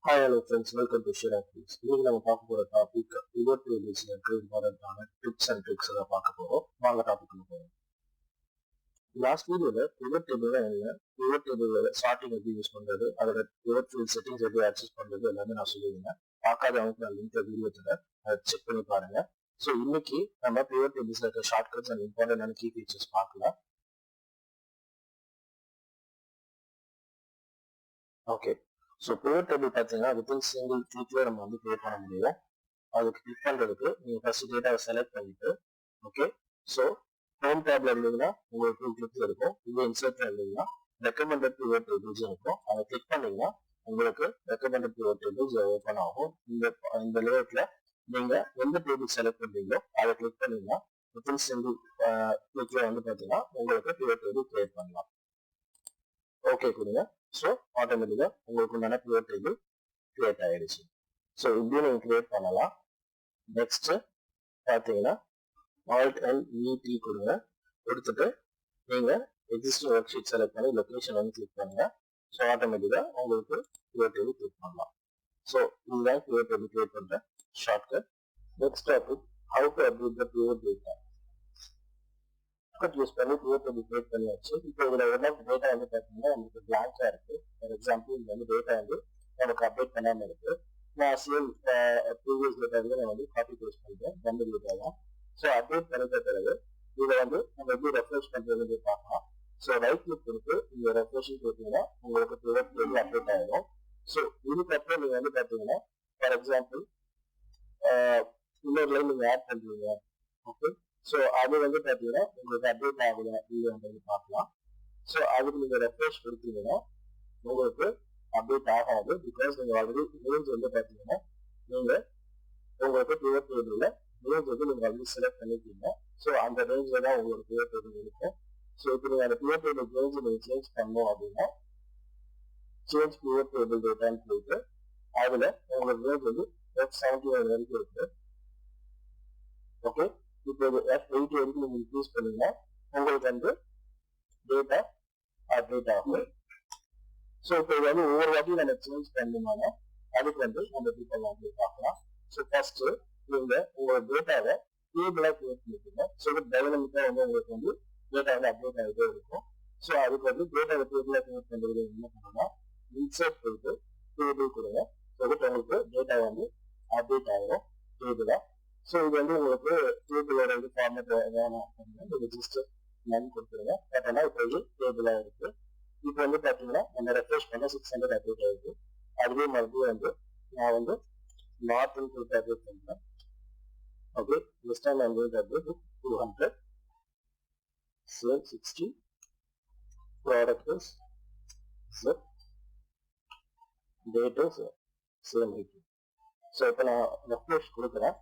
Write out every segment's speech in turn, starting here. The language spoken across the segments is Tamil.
Hi, hello friends, welcome to SHYRHAQ. இன்னைக்கு நம்ம பார்க்க போற டாபிக் pivot tables இம்பார்ட்டன்டான டிப்ஸ் அண்ட் ட்ரிக்ஸ் தான் பார்க்க போறோம். வாங்க டாபிக் போறோம். லாஸ்ட் வீடியோல pivot table என்ன, pivot table சார்ட்டிங் எப்படி யூஸ் பண்றது, அதோட pivot field settings எப்படி அக்சஸ் பண்றது எல்லாமே நான் சொல்லியிருந்தேன். பார்க்காதவங்களுக்கு நான் லிங்க் வீடியோ தரேன், அதை செக் பண்ணி பாருங்க. ஸோ இன்னைக்கு நம்ம pivot tables இருக்க ஷார்ட்கட்ஸ் அண்ட் இம்பார்ட்டன்டான கீ ஃபீச்சர்ஸ் பார்க்கலாம். ஓகே, ஸோ pivot table பார்த்தீங்கன்னா வித்தின் சிங்கிள் கிளிக்ல நம்ம வந்து கிரியேட் பண்ண முடியும். அதுக்கு கிளிக் பண்றதுக்கு நீங்க ஃபர்ஸ்ட் டேட்டாவை செலக்ட் பண்ணிட்டு, ஓகே, ஸோ ஹோம் டேப்ல இருந்தீங்கன்னா உங்களுக்கு 2 கிளிக்ல இருக்கும். இது இன்சர்ட்ல இருந்தீங்கன்னா ரெக்கமெண்டட் pivot tables இருக்கும். அதை கிளிக் பண்ணீங்கன்னா உங்களுக்கு ரெக்கமெண்டட் pivot tables ஓப்பன் ஆகும். இந்த லேஅவுட்ல நீங்க எந்த டேபிள் செலக்ட் பண்றீங்களோ அதை கிளிக் பண்ணீங்கன்னா வித்தின் சிங்கிள் கிளிக்ல வந்து பார்த்தீங்கன்னா உங்களுக்கு pivot table கிரியேட் பண்ணலாம். ஓகே கொடுங்க. ஸோ ஆட்டோமேட்டிக்கா உங்களுக்கு உண்டான pivot table கிரியேட் ஆயிடுச்சு. ஸோ இப்படியும் நீங்க கிரியேட் பண்ணலாம். நெக்ஸ்ட் பார்த்தீங்கன்னா Alt and E கொடுங்க. கொடுத்துட்டு நீங்க எக்ஸிஸ்டிங் ஒர்க் ஷீட் செலக்ட் பண்ணி லொகேஷன் வந்து கிளிக் பண்ணுங்க. ஸோ ஆட்டோமேட்டிக்கா உங்களுக்கு pivot table கிளிக் பண்ணலாம். ஸோ இதுதான் pivot table கிரியேட் பண்ற shortcut. Next topic how to update the pivot data. Use பண்ணி pivot table கிரியேட் பண்ணியாச்சு. இப்போ இதுல என்ன டேட்டா வந்து பார்த்தீங்கன்னா நமக்கு பிளாங்கா இருக்கு. ஃபார் எக்ஸாம்பிள் இந்த வந்து டேட்டா வந்து நமக்கு அப்டேட் பண்ணாம இருக்கு. நான் சேம் ப்ரீவியஸ் டேட்டாவில் நான் வந்து காப்பி பேஸ்ட் பண்ணுறேன் பண்டில் டேட்டா. ஸோ அப்டேட் பண்ணிட்ட பிறகு இதை வந்து நம்ம எப்படி ரெஃப்ரெஷ் பண்ணுறதுன்னு பார்க்கலாம். ஸோ ரைட் கிளிக் கொடுத்து இந்த ரெஃப்ரெஷிங் கொடுத்தீங்கன்னா உங்களுக்கு pivot table அப்டேட் ஆகிடும். ஸோ இதுக்கப்புறம் நீங்கள் வந்து பார்த்தீங்கன்னா ஃபார் எக்ஸாம்பிள் இன்னொரு லைன் நீங்கள் ஆட் பண்ணுறீங்க. ஓகே, ஸோ அது வந்து பார்த்தீங்கன்னா உங்களுக்கு அப்டேட் ஆகுதா இல்லைன்றது பார்க்கலாம். ஸோ அதுக்கு நீங்கள் ரெஃப்ரெஷ் கொடுத்தீங்கன்னா உங்களுக்கு அப்டேட் ஆகாது. பிகாஸ் நீங்கள் ஆல்ரெடி ரேஞ்ச் வந்து பார்த்தீங்கன்னா நீங்கள் உங்களுக்கு pivot table ரேஞ்ச் வந்து நீங்கள் ஆல்ரெடி செலக்ட் பண்ணிட்டீங்க. ஸோ அந்த ரேஞ்சில் தான் உங்களுக்கு pivot table இருக்கும். ஸோ இப்போ நீங்கள் அந்த pivot table ரேஞ்சை நீங்கள் சேஞ்ச் பண்ணணும் அப்படின்னா சேஞ்ச் pivot table டேட்டான்னு போயிட்டு அதில் உங்களுக்கு ரேஞ்ச் வந்து F71 வரைக்கும் இருக்கு. ஓகே, இப்போ இது F80 வரைக்கும் நீங்கள் இன்க்ரீஸ் பண்ணீங்கன்னா உங்களுக்கு வந்து டேட்டா அப்டேட் ஆகும். ஸோ இப்போ இது வந்து ஒவ்வொரு வாட்டியும் நம்ம சேஞ்ச் பண்ணணும்னால அதுக்கு வந்து நம்ம டீட்டெயில் வந்து பார்க்கலாம். ஸோ ஃபர்ஸ்ட் நீங்க உங்களோட டேட்டாவை டேபிளா கிரியேட் பண்ணிக்கோங்க. ஸோ டைனமிக்கா வந்து உங்களுக்கு வந்து டேட்டா வந்து அப்டேட் ஆகிட்டே இருக்கும். ஸோ அதுக்கு வந்து டேட்டாவை டேபிளா கிரியேட் பண்றது என்ன பண்ணணும்னா இன்சர்ட் போயிட்டு டேபிள் கொடுங்க. ஸோ உங்களுக்கு டேட்டா வந்து அப்டேட் ஆகிடும் டேபிளா. ஸோ இது வந்து உங்களுக்கு டேபிளோட வந்து ஃபார்மேட் வேணும் அப்படின்னா நீங்கள் ஜஸ்ட் நன் கொடுத்துருங்க. பட் ஆனால் இப்போ இது டேபிளா இருக்கு. இப்போ வந்து பார்த்தீங்கன்னா நம்ம ரெஃப்ரெஷ் பண்ண 600 அப்டேட் ஆயிருக்கு. அதுவே மறுபடியும் வந்து நான் வந்து நார்த்னு கொடுத்து அப்டேட் பண்ணுறேன். Okay, this time I'm going to update with 200. Same 60. Product is Z. Date is same 80. So இப்போ நான் ரெஃப்ரெஷ் கொடுக்குறேன்.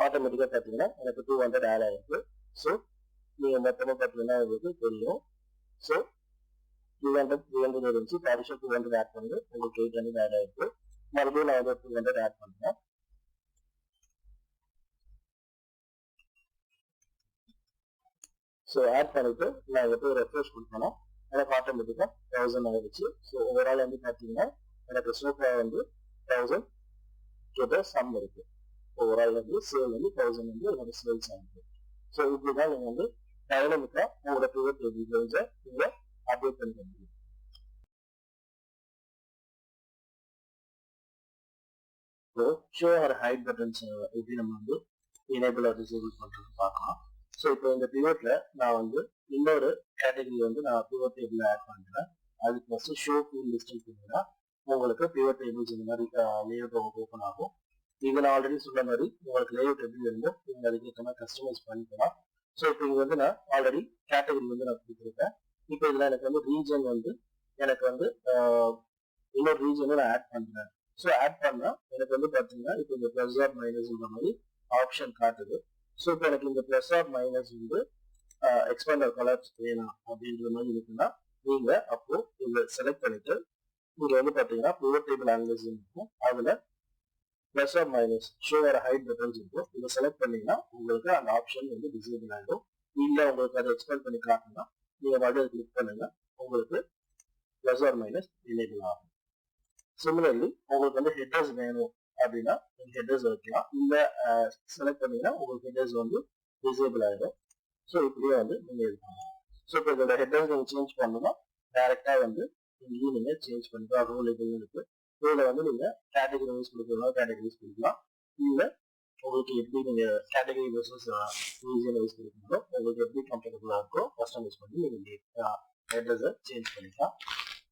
ஆட்டோமேட்டிக்காக பார்த்தீங்கன்னா எனக்கு 200 ஆட் ஆயிருக்கு. ஸோ நீங்கள் மொத்தமாக பார்த்தீங்கன்னா உங்களுக்கு தெரியும். ஸோ 300 இருந்துச்சு. அடிஷனல் 200 ஆட் பண்ணி உங்களுக்கு 800 ஆட் ஆயிருக்கு. மறுபடியும் நான் வந்து 200 ஆட் பண்ணுறேன். ஸோ ஆட் பண்ணிட்டு நான் இதை போய் ரெஃப்ரெஷ் கொடுத்தேன்னா எனக்கு ஆட்டோமேட்டிக்காக 1000 ஆயிடுச்சு. ஸோ ஓவரால் வந்து பார்த்தீங்கன்னா எனக்கு சோஃபா வந்து 1000 கிட்ட சம் இருக்கு. ஓவரால் வந்து சேல் வந்து 1000 வந்து என்னோட சேல்ஸ் ஆகுது. ஸோ இப்படிதான் நீங்கள் வந்து டைனமிக்கா உங்களோட pivot table ரேஞ்சை நீங்கள் அப்டேட் பண்ணிக்க முடியும். So show or hide buttons எப்படி நம்ம வந்து எனேபிள் ஆர் டிசேபிள் பண்ணுறது பார்க்கலாம். ஸோ இப்போ இந்த pivotல நான் வந்து இன்னொரு கேட்டகரி வந்து நான் pivot table ஆட் பண்ணுறேன். அதுக்கு ஃபர்ஸ்ட் ஷோ ஃபீல்ட் லிஸ்டிங் பண்ணீங்கன்னா உங்களுக்கு pivot tables இந்த மாதிரி லேஅவுட் உங்களுக்கு ஓப்பன் ஆகும். இது நான் ஆல்ரெடி சொன்ன மாதிரி உங்களுக்கு லேஅவுட் எப்படி இருந்தோ நீங்கள் அதுக்கு மாதிரி கஸ்டமைஸ் பண்ணிக்கலாம். ஸோ இப்போ இங்கே வந்து நான் ஆல்ரெடி கேட்டகரி வந்து நான் கொடுத்துருக்கேன். இப்போ இதில் எனக்கு வந்து ரீஜன் வந்து எனக்கு வந்து இன்னொரு ரீஜன் நான் ஆட் பண்ணுறேன். ஸோ ஆட் பண்ணால் எனக்கு வந்து பார்த்தீங்கன்னா இப்போ இந்த ப்ளஸ் ஆர் மைனஸ்ன்ற மாதிரி ஆப்ஷன் காட்டுது. ஸோ இப்போ எனக்கு இந்த ப்ளஸ் ஆர் மைனஸ் வந்து எக்ஸ்பேண்டர் கலர்ஸ் வேணும் அப்படின்ற மாதிரி இருக்குன்னா நீங்கள் அப்போ இதை செலக்ட் பண்ணிட்டு இங்கே வந்து பார்த்தீங்கன்னா pivot table analysis இருக்கும். அதில் plus or minus show or hide buttons இருக்கும். இதை செலக்ட் பண்ணீங்கன்னா உங்களுக்கு அந்த ஆப்ஷன் வந்து டிசேபிள் ஆகிடும். இல்லை உங்களுக்கு அதை எக்ஸ்பேண்ட் பண்ணி காட்டணும்னா நீங்கள் மறுபடியும் கிளிக் பண்ணுங்க, உங்களுக்கு ப்ளஸ் ஆர் மைனஸ் எனேபிள் ஆகும். சிமிலர்லி உங்களுக்கு வந்து ஹெட்டர்ஸ் வேணும் அப்படின்னா நீங்க ஹெட்டர்ஸ் வைக்கலாம். இந்த செலக்ட் பண்ணீங்கன்னா உங்களுக்கு ஹெட்டர்ஸ் வந்து டிசேபிள் ஆயிடும். ஸோ இப்படியே வந்து நீங்க இது பண்ணலாம். ஸோ இப்போ இதோட ஹெட்டர்ஸ் நீங்க சேஞ்ச் பண்ணணும்னா டைரக்டா வந்து இங்கேயும் நீங்க சேஞ்ச் பண்ணிக்கலாம். ரூல் இதுன்னு இருக்கு. இதுல வந்து நீங்க கேட்டகரி வைஸ் கொடுக்கலாம், கேட்டகரிஸ் கொடுக்கலாம். இல்ல உங்களுக்கு எப்படி நீங்க கேட்டகரி வெர்சஸ் ரீஜன் வைஸ் கொடுக்கணும், உங்களுக்கு எப்படி கம்ஃபர்டபுளா இருக்கோ கஸ்டமைஸ் பண்ணி நீங்க ஹெட்டர்ஸை சேஞ்ச் பண்ணிக்கலாம்.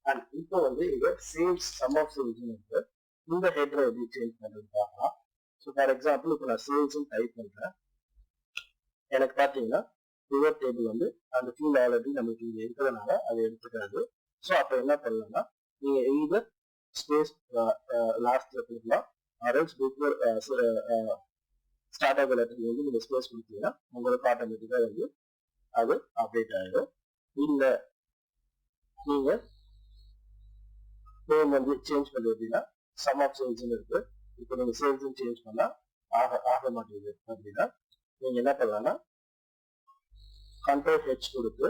அண்ட் இப்போ வந்து இங்க சேல்ஸ் சம் ஆஃப் சேல்ஸ்னு இருக்கு. இந்த ஹெட்டரை எப்படி சேஞ்ச் பண்றது பார்க்கலாம். ஸோ ஃபார் எக்ஸாம்பிள் இப்போ நான் சேல்ஸ் டைப் பண்றேன். எனக்கு பார்த்தீங்கன்னா பிவட் டேபிள் வந்து அந்த ஃபீல்ட் ஆல்ரெடி நமக்கு இங்க இருக்கிறதுனால அதை எடுத்துக்காது. ஸோ அப்போ என்ன பண்ணலாம்னா நீங்க எய்தர் ஸ்பேஸ் லாஸ்ட்ல கொடுக்கலாம், ஆர்எல்ஸ் பிஃபோர் ஸ்டார்ட் ஆகிற லெட்டர் வந்து நீங்க ஸ்பேஸ் கொடுத்தீங்கன்னா உங்களுக்கு ஆட்டோமேட்டிக்கா வந்து அது அப்டேட் ஆயிடும். இல்ல நீங்க நேம் வந்து சேஞ்ச் பண்ணுறது அப்படின்னா சம் ஆஃப் சேல்ஸ்னு இருக்கு. இப்போ நீங்க சேல்ஸ் சேஞ்ச் பண்ணா ஆக மாட்டேங்குது அப்படின்னா நீங்க என்ன பண்ணலாம்னா கண்ட்ரோல் ஹெச் கொடுத்து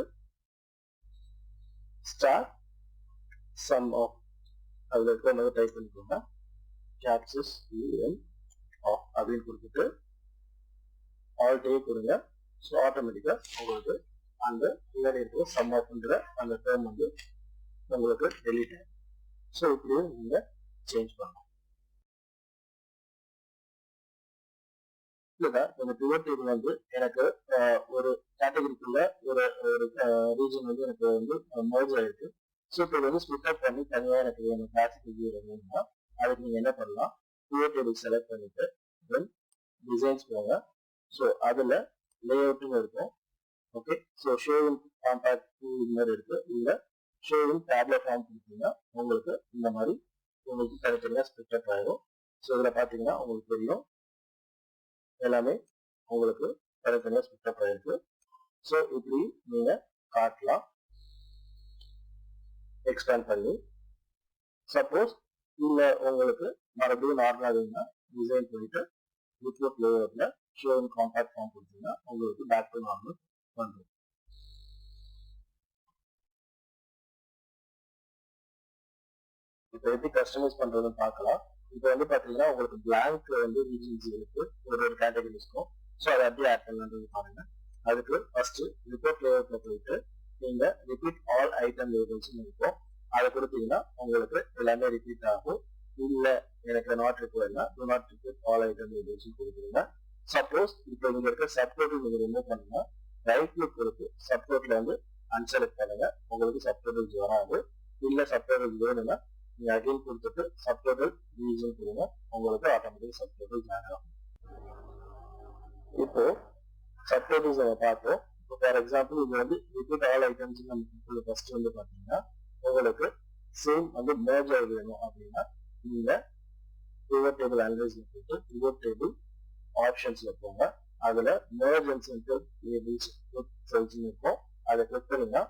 ஸ்டார்ட் சம் ஆஃப் அதுல இருக்க டைப் பண்ணிக்கோங்க, கேப்சஸ் ஆஃப் அப்படின்னு கொடுத்துட்டு ஆல்டே கொடுங்க. ஸோ ஆட்டோமேட்டிக்கா உங்களுக்கு அந்த பின்னாடி இருக்கிற சம் ஆஃப்ன்ற அந்த டேர்ம் வந்து உங்களுக்கு டெலீட் ஆகும். ஸோ இப்படியும் நீங்க சேஞ்ச் பண்ணலாம். இதுதான் இந்த பிவட் டேபிள் வந்து எனக்கு ஒரு கேட்டகரிக்குள்ள ஒரு ரீஜன் வந்து எனக்கு வந்து மர்ஜ் ஆயிருக்கு. ஸோ இப்போ வந்து ஸ்பிளிட் அப் பண்ணி தனியாக எனக்கு வேணும் கிளாசிஃபிகேஷன் வேணும்னா அதுக்கு நீங்க என்ன பண்ணலாம், பிவட் டேபிள் செலக்ட் பண்ணிட்டு தென் டிசைன்ஸ் போங்க. ஸோ அதுல லே அவுட்னு இருக்கும். ஓகே, ஸோ ஷோவிங் காம்பாக்ட் இது மாதிரி இருக்கு. இல்ல ஷோவிங் டேப்லெட் ஃபார்ம் கொடுத்தீங்கன்னா உங்களுக்கு இந்த மாதிரி உங்களுக்கு தனித்தனியாக ஸ்பிளிட் அப் ஆயிடும். ஸோ இதுல பாத்தீங்கன்னா உங்களுக்கு தெரியும் எல்லாமே உங்களுக்கு தனித்தனியாக ஸ்பிளிட் அப் ஆயிருக்கு. ஸோ இப்படி நீங்க காட்டலாம் எக்ஸ்பேண்ட் பண்ணி. சப்போஸ் இல்ல உங்களுக்கு மறுபடியும் நார்மலா வேணும்னா டிசைன் போயிட்டு வித்வுட் லேஅவுட்ல ஷோவிங் காம்பாக்ட் ஃபார்ம் கொடுத்தீங்கன்னா உங்களுக்கு பேக் டு நார்மல் வந்துடும். இப்போ எப்படி கஸ்டமைஸ் பண்றதுன்னு பார்க்கலாம். இப்போ வந்து பாத்தீங்கன்னா உங்களுக்கு பிளாங்க்ல வந்து ரீஜன்ஸ் இருக்கு ஒரு கேட்டகரிஸ்க்கும். ஸோ அதை எப்படி ஆட் பண்ணலான்றது பாருங்க. அதுக்கு ஃபர்ஸ்ட் ரிப்போர்ட் லேஅவுட்ல போயிட்டு நீங்க ரிப்பீட் ஆல் ஐட்டம் லேபிள்ஸ் இருக்கும். அதை கொடுத்தீங்கன்னா உங்களுக்கு எல்லாமே ரிப்பீட் ஆகும். இல்ல எனக்கு நாட் ரிக்வயர்னா to not repeat all item labels கொடுக்குறீங்க. சப்போஸ் இப்போ நீங்க இருக்க சப்டோட்டல் நீங்க ரிமூவ் பண்ணுங்க, ரைட் கிளிக் கொடுத்து சப்டோட்டல் வந்து அன்செலக்ட் பண்ணுங்க, உங்களுக்கு சப்டோட்டல்ஸ் வராது. இல்ல சப்டோட்டல்ஸ் வேணும்னா நீங்க அகைன் கொடுத்துட்டு சப்டோட்டல் ரீஜன் கொடுங்க, உங்களுக்கு ஆட்டோமேட்டிக் சப்டோட்டல் ஜாயின் ஆகும். இப்போ சப்டோட்டல்ஸ் நம்ம பார்த்தோம். இப்போ ஃபார் எக்ஸாம்பிள் இது வந்து ரிப்பீட் ஆல் ஐட்டம்ஸ் நம்ம ஃபர்ஸ்ட் வந்து பாத்தீங்கன்னா உங்களுக்கு சேம் வந்து மேர்ஜ் ஆகி வேணும் அப்படின்னா நீங்க பிவட் டேபிள் அனலைஸ்ல போயிட்டு பிவட் டேபிள் ஆப்ஷன்ஸ்ல போங்க. அதுல merge and centre labels cells இருக்கும். அதை கிளிக் பண்ணீங்கன்னா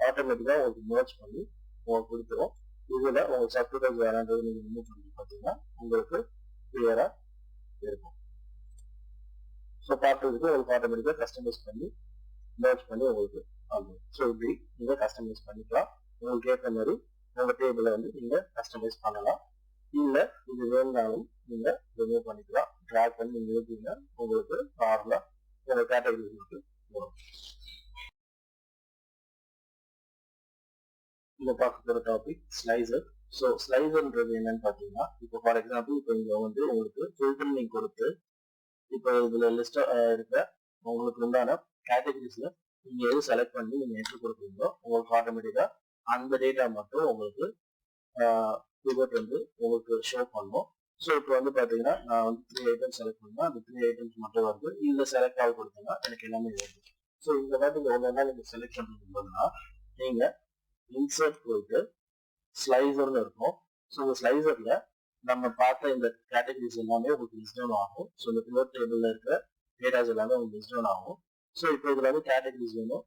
ஆட்டோமேட்டிக்கா உங்களுக்கு மேர்ஜ் பண்ணி உங்களுக்கு கொடுத்துரும். இதுல உங்களுக்கு சப்டோட்டல்ஸ் வேணான்றது நீங்க ரிமூவ் பண்ணி பார்த்தீங்கன்னா உங்களுக்கு கிளியரா இருக்கும். ஸோ பார்க்கறதுக்கு உங்களுக்கு ஆட்டோமேட்டிக்கா கஸ்டமைஸ் பண்ணி மேர்ஜ் பண்ணி உங்களுக்கு ஆகும். ஸோ இப்படி நீங்க கஸ்டமைஸ் பண்ணிக்கலாம். உங்களுக்கு ஏற்ற மாதிரி உங்க டேபிளை வந்து நீங்க கஸ்டமைஸ் பண்ணலாம். இல்ல இது வேணும்னாலும் நீங்க ரிமூவ் பண்ணிக்கலாம். டிராக் பண்ணி நீங்க எழுதிங்கன்னா உங்களுக்கு நார்மலா உங்க கேட்டகரிகளுக்கு வரும். இங்க பார்க்க போற டாபிக் ஸ்லைசர். ஸோ ஸ்லைசர்ன்றது என்னன்னு பாத்தீங்கன்னா இப்போ ஃபார் எக்ஸாம்பிள் இப்போ இங்க வந்து உங்களுக்கு ஃபில்டர் நீங்க கொடுத்து இப்போ இதுல லிஸ்ட் இருக்க உங்களுக்கு உண்டான கேட்டகரிஸ்ல நீங்க எது செலக்ட் பண்ணி நீங்க என்ட்ரி கொடுக்குறீங்களோ உங்களுக்கு ஆட்டோமேட்டிக்கா அந்த டேட்டா மட்டும் உங்களுக்கு பிவட் வந்து உங்களுக்கு ஷோ பண்ணும். ஸோ இப்போ வந்து பாத்தீங்கன்னா நான் வந்து 3 ஐட்டம்ஸ் செலக்ட் பண்ணா அந்த 3 ஐட்டம்ஸ் மட்டும் வருது. இல்ல செலக்ட் ஆகி கொடுத்தீங்கன்னா எனக்கு எல்லாமே வருது. ஸோ இந்த மாதிரி நீங்க ஒவ்வொரு நீங்க செலக்ட் பண்றது போதுன்னா நீங்க இன்சர்ட் போயிட்டு ஸ்லைசர்னு இருக்கும். ஸோ இந்த ஸ்லைசர்ல நம்ம பார்த்த இந்த கேட்டகரிஸ் எல்லாமே உங்களுக்கு லிஸ்ட் டவுன் ஆகும். ஸோ இந்த பிவட் டேபிள்ல இருக்கிற டேட்டாஸ் எல்லாமே உங்களுக்கு லிஸ்ட் டவுன் ஆகும். ஸோ இப்போ இதுல வந்து கேட்டகரிஸ் வேணும்,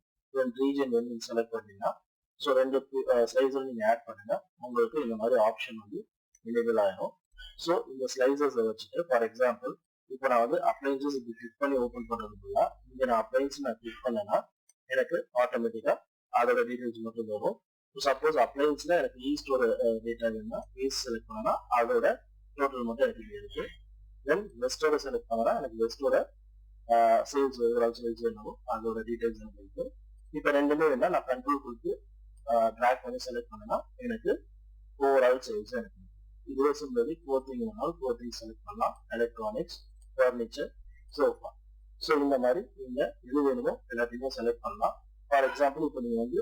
ரீஜன் வந்து நீங்க செலக்ட் பண்ணீங்கன்னா ஸோ 2 ஸ்லைசர் நீங்க ஆட் பண்ணுங்க, உங்களுக்கு இந்த மாதிரி ஆப்ஷன் வந்து எனேபிள் ஆயிடும். ஸோ இந்த ஸ்லைசர்ஸை வச்சுட்டு ஃபார் எக்ஸாம்பிள் இப்போ நான் வந்து அப்ளைன்சஸ் இப்படி கிளிக் பண்ணி ஓப்பன் பண்றதுக்குள்ள இங்க நான் அப்ளைன்ஸ் நான் கிளிக் பண்ணேன்னா எனக்கு ஆட்டோமேட்டிக்கா அதோட டீடைல்ஸ் மட்டும் வரும். சப்போஸ் அப்ளைன்ஸ்ல எனக்கு ஈஸ்டோட டேட்டா வேணும்னா ஈஸ்ட் செலக்ட் பண்ணா அதோட டோட்டல் மட்டும் எனக்கு இருக்கு. தென் வெஸ்டோட செலக்ட் பண்ணா எனக்கு வெஸ்டோட சேல்ஸ் ஓவரால் சேல்ஸ் என்னவோ அதோட டீடைல்ஸ் எனக்கு இருக்கு. இப்போ ரெண்டுமே வேணா நான் கண்ட்ரோல் கொடுத்து ட்ராக் பண்ணி செலக்ட் பண்ணனா எனக்கு ஓவரால் சேல்ஸ் எனக்கு இதுவே சிம்பிளி கோத்திங் வேணாலும் கோத்திங் செலக்ட் பண்ணலாம், எலக்ட்ரானிக்ஸ், ஃபர்னிச்சர், சோஃபா. ஸோ இந்த மாதிரி நீங்க எது வேணுமோ எல்லாத்தையுமே செலக்ட் பண்ணலாம். ஃபார் எக்ஸாம்பிள் இப்போ நீங்க வந்து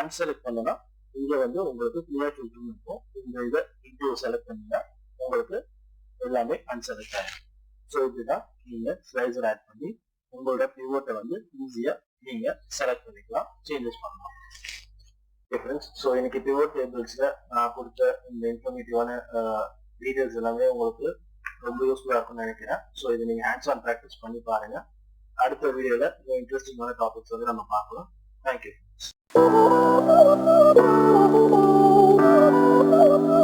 அன்செலக்ட் பண்ணனா இங்க வந்து உங்களுக்கு கிளியர் ஃபில்டர் இருக்கும். இந்த இதை இன்டூ செலக்ட் பண்ணீங்கன்னா உங்களுக்கு எல்லாமே அன்செலக்ட் ஆகும். ஸோ இப்படிதான் நீங்க ஸ்லைசர் ஆட் பண்ணி உங்களோட பிவோட்டை வந்து ஈஸியா நீங்க செலக்ட் பண்ணிக்கலாம், சேஞ்சஸ் பண்ணலாம். ஸோ இன்னைக்கு பிவோட் டேபிள்ஸ்ல நான் கொடுத்த இந்த இன்ஃபர்மேட்டிவான டீடைல்ஸ் எல்லாமே உங்களுக்கு ரொம்ப யூஸ்ஃபுல்லா இருக்கும்னு நினைக்கிறேன். ஸோ இதை நீங்க ஹேண்ட்ஸ் ஆன் ப்ராக்டிஸ் பண்ணி பாருங்க. அடுத்த வீடியோல இன்ட்ரெஸ்டிங்கான டாபிக்ஸ் வந்து நம்ம பார்க்கலாம். தேங்க்யூ.